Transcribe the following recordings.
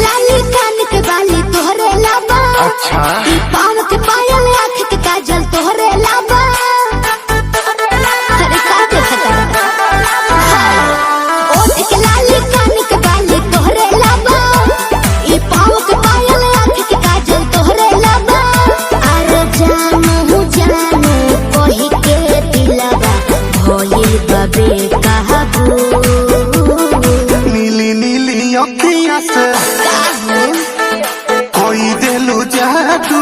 लाली कान के बाली तोहरे लाबा। अच्छा पाँव के पायल आँख के काजल तोहरे लाबा। अरे का देखता ओठ के लाली कान के बाली तोहरे लाबा। पाँव के पायल आँख के काजल तोहरे लाबा। अरे जानू जानू कही के दिलवा भइल बाबे कहबू। नीली नीली अखियाँ से कोई दिलु जादू।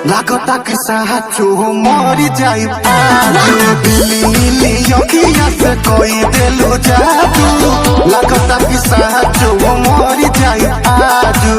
लागता कि साचो मरी जाई पाजू। नीली नीली अखियाँ से कोई दिलु जादू। लागता कि साचो मरी जाई पाजू।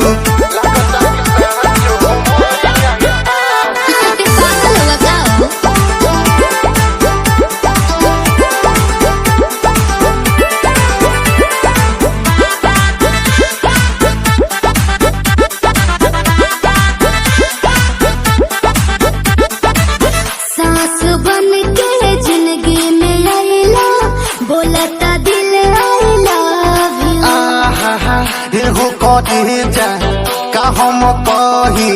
सांस बन के जिंदगी में आइला बोलता दिल आई लव यू। एहो कहे जा का हम कही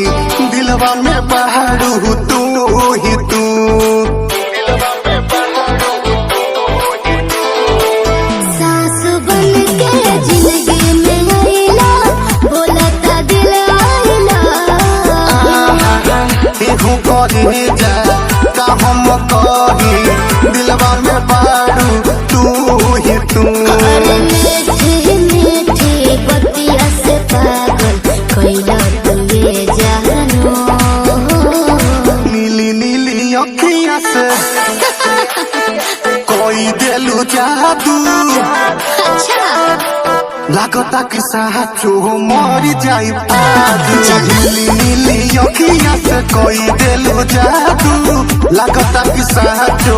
दिलवा में बहारू तू ही तू। सांस बन के जिंदगी में आइला बोलता दिल आई लव यू। एहो कहे जा का हम कही दिलवा में बहारू तू ही तू। अरे मीठी मीठी बतिया से पागल कैला तू ये जानू। नीली नीली अखियाँ से कोई दिलु जादू। अच्छा लागता कि साचो मरी जाई पाजू। नीली नीली अखियाँ से कोई दिलु जादू। लागता कि साचो